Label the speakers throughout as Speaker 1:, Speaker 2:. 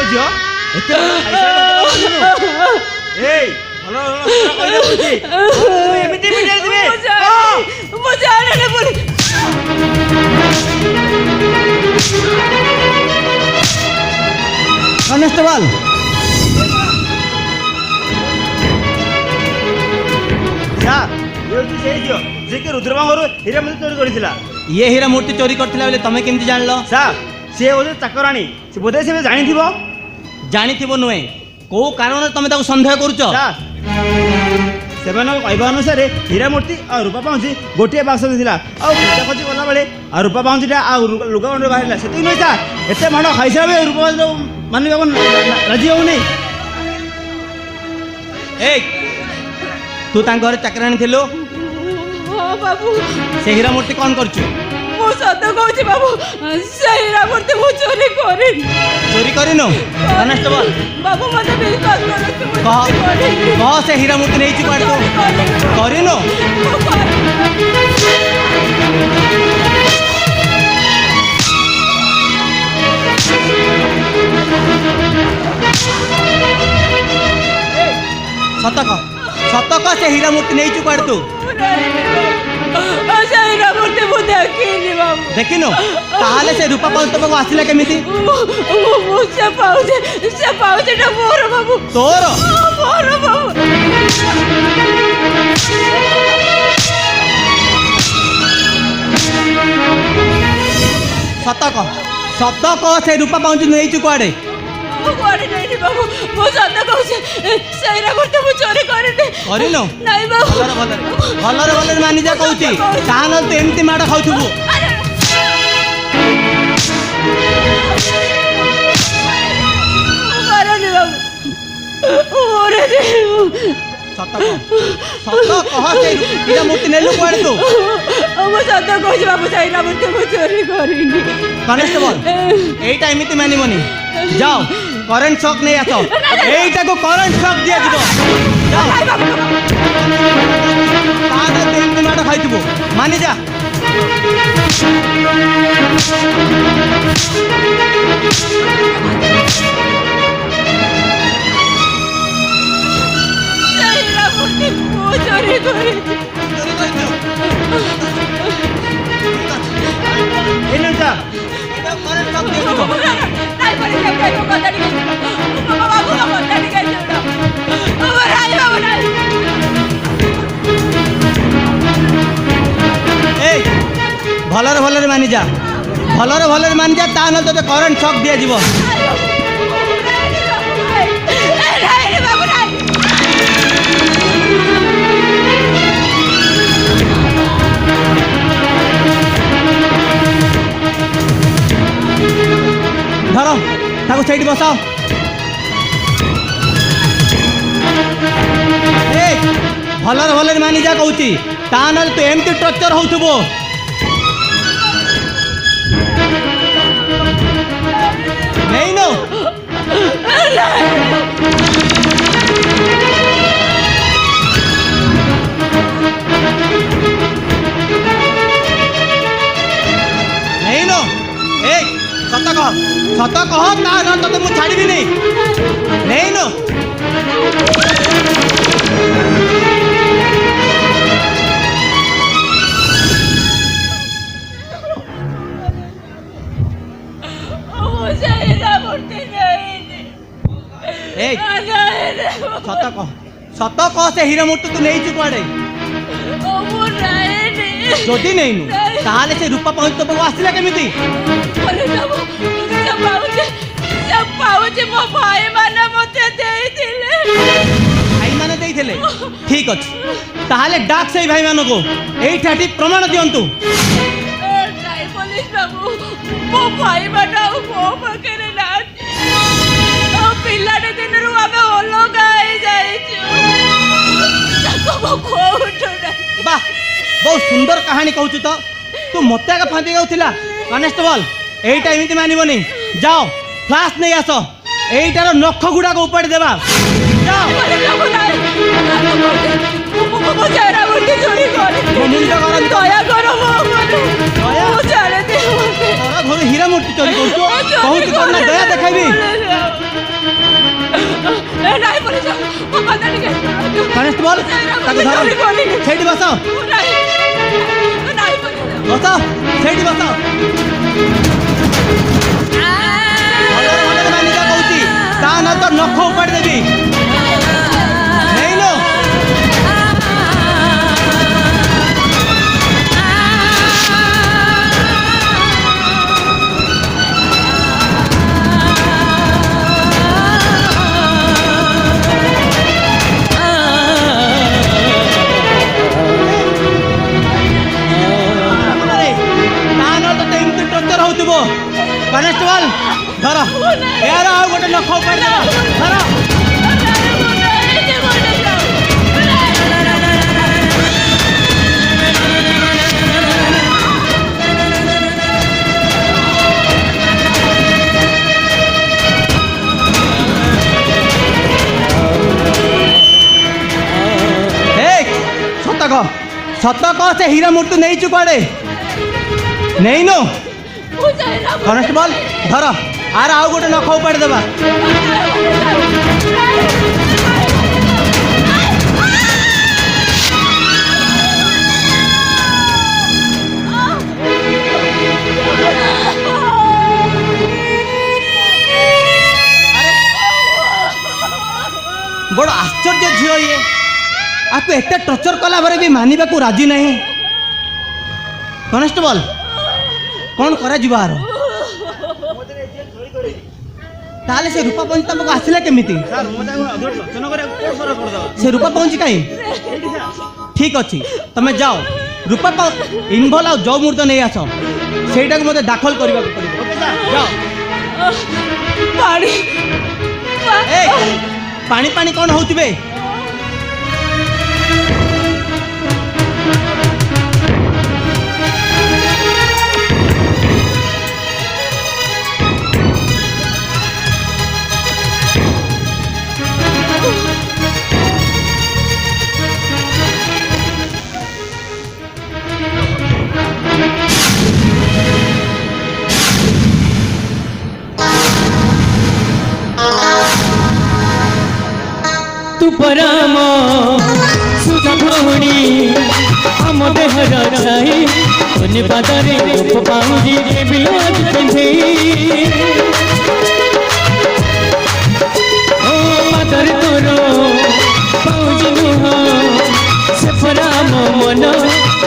Speaker 1: झियो एते एई भलो कइले बोलछि एमिति मिटाई दिबे
Speaker 2: मो जाने ने बोली
Speaker 3: कनेस्टेबल
Speaker 1: सार ये से झियो जे के रुद्रबांगर हीरा मूर्ति चोरी करिसिला
Speaker 3: ये हीरा मूर्ति चोरी करथिला बेले तमे केमति जानलो
Speaker 1: सार से ओजे चाकराणी से बोधे से जानि थिबो
Speaker 3: जानिथिबो नुहे को कारण तमे ताको संदेह करूछ
Speaker 1: सार सेमान कहवा अनुसार हीरा मूर्ति और रूपा पाउंची गोटे बाक्स थिला आ पूजा खोजी गला बेले आ रूपा पाउंचीटा आ लुगा मंडे बाहरला सेति नै सार एते मानो खाइसा बे रूपा मानिबा राजी होउनी
Speaker 3: ए तू तांग घर चाकराणी थिलो
Speaker 2: हां बाबू
Speaker 3: से हीरा मूर्ति कोन करछु
Speaker 2: मो सत कहूची बाबू से हीरा मूर्ति मो चोरी
Speaker 3: करिनो कनेस्टेबल
Speaker 2: बाबू मते विश्वास करो
Speaker 3: कह से हीरा मूर्ति नहीं चुकाड़ तो करिनो सतक से हीरा मूर्ति नहीं चुकाड़ तू
Speaker 2: हीरा मूर्ति मु देखिनी बाबू
Speaker 3: देखिनो ताले से रूपा पाउच तो आसिला केमिति
Speaker 2: से पाउच टा मोर बाबू
Speaker 3: तोर
Speaker 2: मोर बाबू
Speaker 3: सतक से रूपा पाउच नहीं चुकाड़े
Speaker 2: कोड़ी नहीं बाबू मो सत कहूची से हीरा मूर्ति मु चोरी
Speaker 3: करिनो
Speaker 2: नहीं बाबू
Speaker 3: भलरे मानि जा कहूची तान तो एमती माड़ खाउथबु
Speaker 2: मारनी बाबू ओरे दे
Speaker 3: सत कह से हीरा मूर्ति नेलु कुआड़े तू
Speaker 2: मो सत कहूची बाबू से हीरा मूर्ति मु चोरी करिनी
Speaker 3: कनेस्टेबल एटा एमिति मानिबनी जाओ करंट शॉक नहीं आसो एटा को करंट शॉक दिया दिबो जाओ तादे तेमती माड़ खाइथबो मानि जा
Speaker 2: हीरा मूर्ति मु चोरी करिनी
Speaker 1: एने सा
Speaker 3: एटा करंट शॉक दिया दिबो
Speaker 2: नहीं बोली जब को कतड़ी बाबू को कतड़ी के जोड़ा और आई बाबू नहीं
Speaker 3: ए भलरे मानि जा भलरे मानि जा ता न तो करंट शॉक दिया दिबो धरो ताको सेठी बसाओ ए भलरे मानि जा कहूची ता न तो एमती टर्चर होउथबो नहीं नो नहीं नो ए सत कह ता न तो मु छाड़ीबी नहीं नो सत कह से हीरा मूर्ति तू नहीं चुकाड़े जदि नहीं नु ताले से रूपा पाउच तो आसिला केमिति
Speaker 2: मो भाई माने मते देइथिले
Speaker 3: भाई माने देइथिले ठीक अछि ताले डाक से भाई मानो को एई ठाठी प्रमाण दियंतु
Speaker 2: नहीं पुलिस बाबू मो भाई बाटाओ मो पकरे ना पिल्लाटे दिन रु आमे ओलो गाई जाइछु ताको मो कोठो ना
Speaker 3: वाह बहुत सुंदर कहानी कहू तो तू मत आगे फांदी गाउथिला कनेस्टेबल एटा एमिति मानिबनी जाओ फ्लाश नहीं आस एटार नख गुड़ा को उपाड़ी देबा जाओ
Speaker 2: दया करो
Speaker 3: हीरा मूर्ति चोरी कर दया देखाबी ତାକୁ ଧର ସେଇଠି ବସ ବସ ସେଇଠି ବସ ଭଲରେ ମାନିକା କହୁଛି ତା ନା ତ ନଖ ଉପାଡ଼ି ଦେବି ନେଇଲୋ कनेस्टेबल धर यार आ गोटे नख उपाड़ी धर सत कह से हीरा मूर्ति नहीं चुकाड़े नहीं नो कनेस्टेबल धर आर आउ गोटे नख उपाड़ी देबा बड़ आश्चर्य झील ये आपको एत टर्चर कला भी मानवा को राजी नहीं कनेस्टेबल कौन करा जिबार ताले से रूपा पंच तुमको आसिला केमिति से रूपा पंच कहीं ठीक अच्छी तुम्हें जाओ रूपा इनभल आ जौ मुहूर्त नहीं आस सेटा को मते दाखल करबा को पड़िबो जाओ पानी पानी कौन होउतिबे
Speaker 4: पराम सुधा भौणी आम देहर छाई तोने पादरे रूप पाउजी देवी आज पिंधे ओ पादरे तोर पाउजी नुह से पराम मन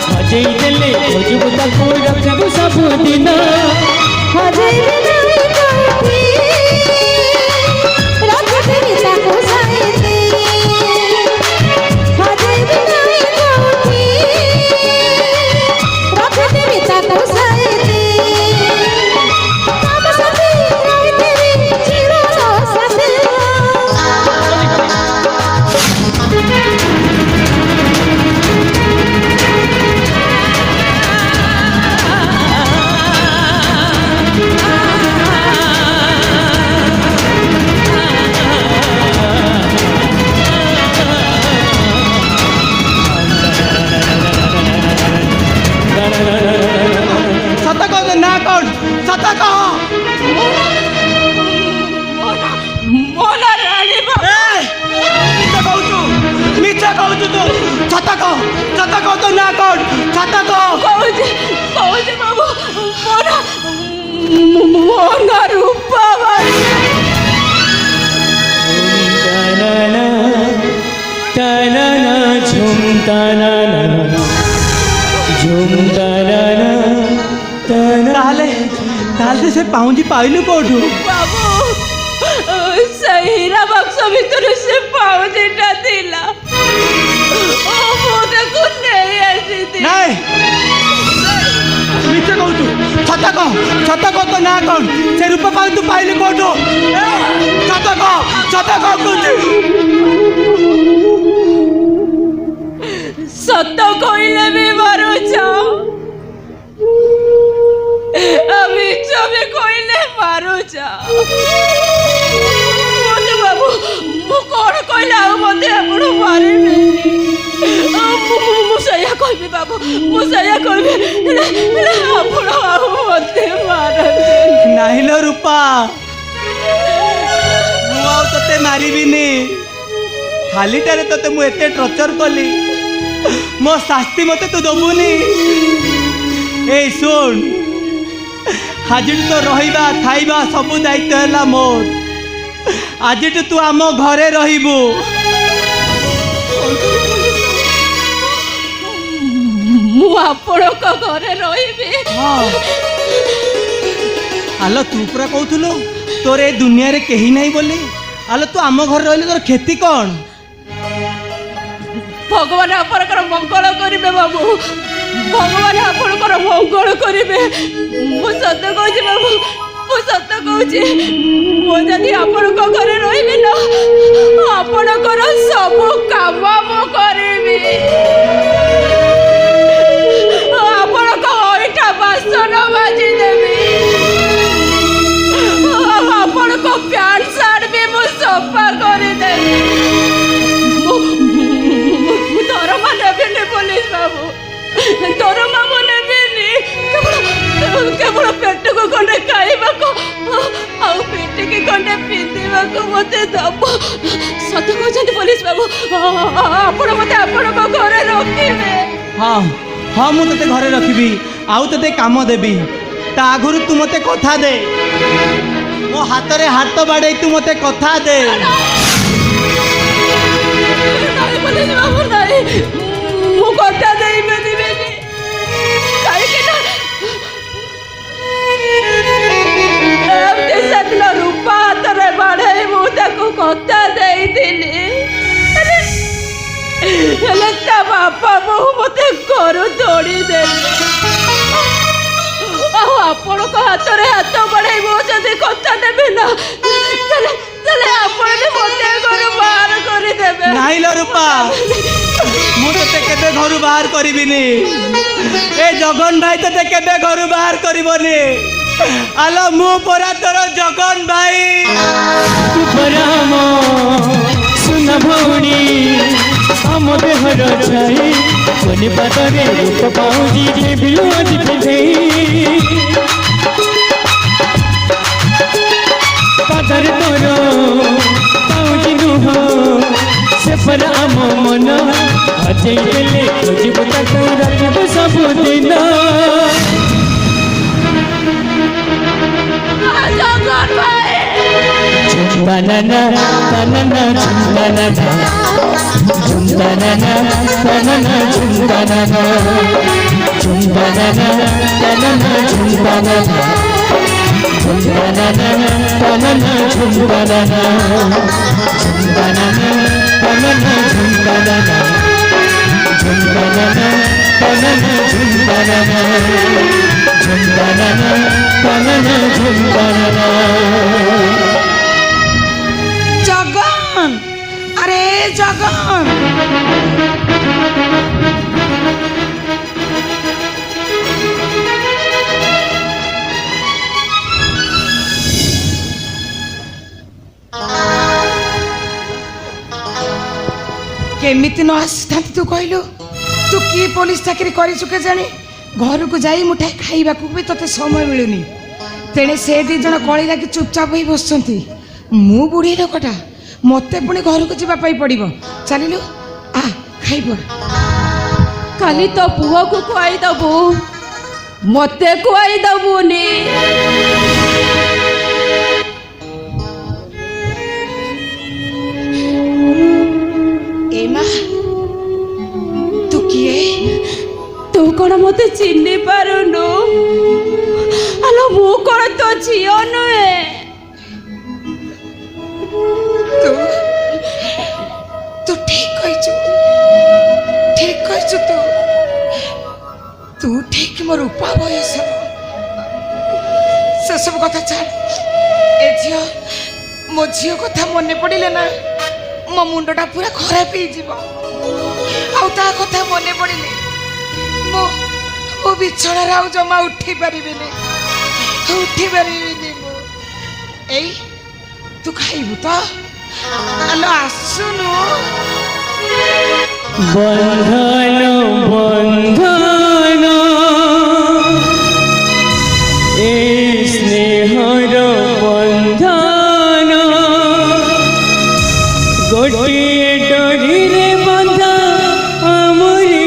Speaker 4: हजई देले खोजबु ताको रखबु सब दिन
Speaker 5: हजई देले कोठी रखबु ताको साइते से पाउंजी पाइलु कोठू
Speaker 2: बाबू सहीरा बक्स भीतर से पाउंजीटा थिला ओ मोटे को नहीं आसी थी
Speaker 3: नहीं मिछ कहू छत को तो ना कौन से रूप पाउ तू पाइलु कोठू छत को कुछ
Speaker 2: सत कहले भी मारो जाओ अभी चबे कहले मारो जाओ मोटे बाबू मु कोन कहले आ मते आपण मारे मु सया कहबी बाबू मु सया कहबी आपण आ मते मारे
Speaker 3: नहीं लो रूपा मु आ तते मारिबिनी खाली टारे तते मु एते टर्चर कली मो शास्ति मते तू दबुनी ए सुन आज तो रहिबा खाइबा सब दायित्व है मोर आज तू आम घरे रहिबू
Speaker 2: मु आपणक घरे रहिबी
Speaker 3: आलो तू पूरा कहूलु तोर ए दुनिया रे कहीं नहीं बोली आलो तू आम घर रही तोर खेती कौन
Speaker 2: भगवान आपणकर मंगल करिबे बाबू भगवान आपणकर मंगल करिबे मु सत्य कहूची बाबू मु सत्य कहूची मु जदि आपणक घरे रहिबी ना आपणकर सब काम मु करिबी आपणक ओइठा बासन बाजी देबी आपणक प्यांट सार्ट भी मु सफा करि देबी दरमा नेबेनी पुलिस बाबू दरमा मु नेबेनी केवल पेट को खंडे खाइबा को आउ पेट के खंडे पिंदिबा को मते दब सत कहते पुलिस बाबू आपण मते आपण को घरे रखिबे
Speaker 3: हाँ हाँ मु तते घरे रखिबी आउ तते काम देबी ता आगुरु तू मते कथा दे मो हाथ रे हाथ बाड़े तू मते कथा दे
Speaker 2: पुलिस बाबू नहीं मु कथा देई बेनी काहे के ना एमते सतला रूपा हाथ रे बाड़े मु ताको कथा देई दिली हेले ता बापा बहु मते करू दौड़ी देली आहो आपण को हाथ रे हाथ बाड़े मु जदी कथा देबे ना चले चले आपण भी मते घर बाहर करि देबे
Speaker 3: नहीं लो रूपा मु तते केबे घर बाहर करिबिनी ए जगन भाई तते केबे घर बाहर करिबनी आलो मु परा तोर जगन भाई
Speaker 4: तू पराम सुन भौणी आम देहर छाई कोनी पातरे रूप पाउजी जे बिलोज पिधेई पातर तोर पाउजी नुह से पर आम मन अजय देले खोजिबु ताकू रखिबु सब दिन
Speaker 2: जगन भाई
Speaker 4: banana banana banana banana banana banana banana banana banana
Speaker 6: Jagan अरे जगन केमिति न आसी तू कहलु तू कि पुलिस चाकरी कर जानी घर को जाई मुठाई खाइबा भी तते समय मिलुनी तेणे से दी जन कली लागी चुपचाप हो बस मु बुढ़ी लोकटा मते पुणी घर को जावाई पड़ो चलिलु आ खाइब
Speaker 2: खाली तो पुओ को खुआई दबु मते खुआई दबुनी
Speaker 6: एमा तू किए
Speaker 2: तू कौन मते चिन्ह पारुनु आलो मु कौन तो झियो नुए
Speaker 6: तू तू ठीक कहचु तू तू ठीक मोर उपा बयस से सब कथा छाड़ ए झियो मो झियो कथा मने पड़िले ना मो मुंडटा पूरा खराब हो ता कथा मने पड़िले मो मो बिछड़ा राउ जमा उठी परिबिनी मो एई तू खाइबु तो आलो आसुनु
Speaker 4: बंधन बंधन ए स्नेहर बंधन गोटे डोरी रे बंधा आमरी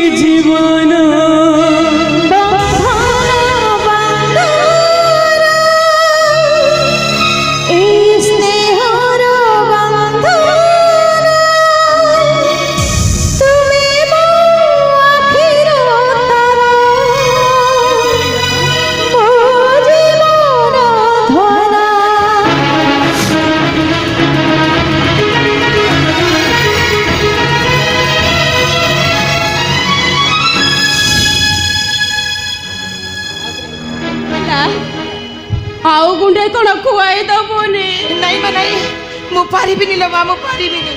Speaker 6: ମୁଁ ପାରିବିନି ଲୋ ମା ମୁଁ ପାରିବିନି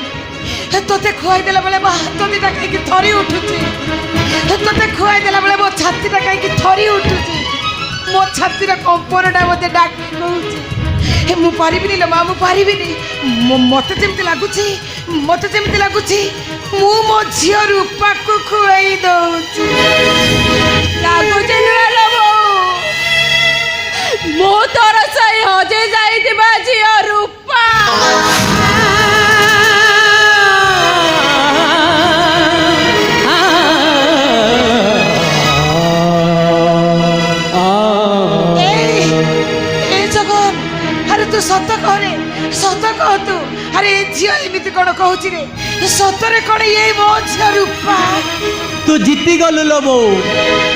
Speaker 6: ତୋତେ ଖୁଆଇଦେଲା ବେଳେ ମୋ ହାତ ଦିଟା କାହିଁକି ଥରି ଉଠୁଛି ତୋତେ ଖୁଆଇଦେଲା ବେଳେ ମୋ ଛାତିଟା କାହିଁକି ଥରି ଉଠୁଛି ମୋ ଛାତିର କମ୍ପନଟା ମୋତେ ଡାକି କହୁଛି ମୁଁ ପାରିବିନି ଲୋ ମା ମୁଁ ପାରିବିନି ମୋତେ ଯେମିତି ଲାଗୁଛି ମୁଁ ମୋ ଝିଅ ରୂପାକୁ ଖୁଆଇ ଦଉଛି
Speaker 2: ଲାଗୁଛି ନୁହେଁ ଲୋ ବୋଉ ମୁଁ ତୋର ସେଇ ହଜେଇ ଯାଇଥିବା ଝିଅ ରୂପା
Speaker 6: तू सत कहरे सत कह तू अरे झील एमती कौन कहूँ रे सतरे कौन ये मो झील रूपा
Speaker 3: तू जीति गलु लो बो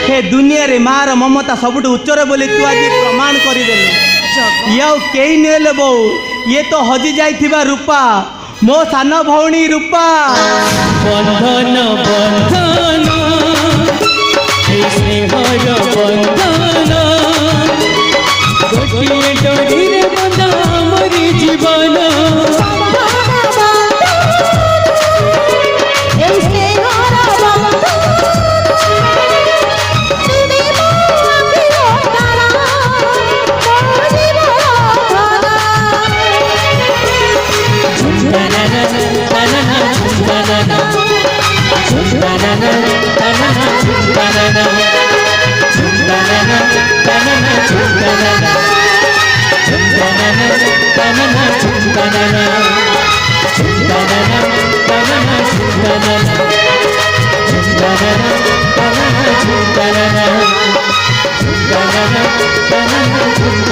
Speaker 3: हे दुनिया रे मार ममता सबुठ उच्चरे बोली तू आज प्रमाण करदेलु ये कई नुहे लो बो ये तो हजि जाइथिबा रूपा मो सान भौणी रूपा
Speaker 4: बंधन बंधन स्नेहर बंधन गोटिए डोरी रे बंधा मोरी जीवन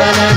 Speaker 5: Banana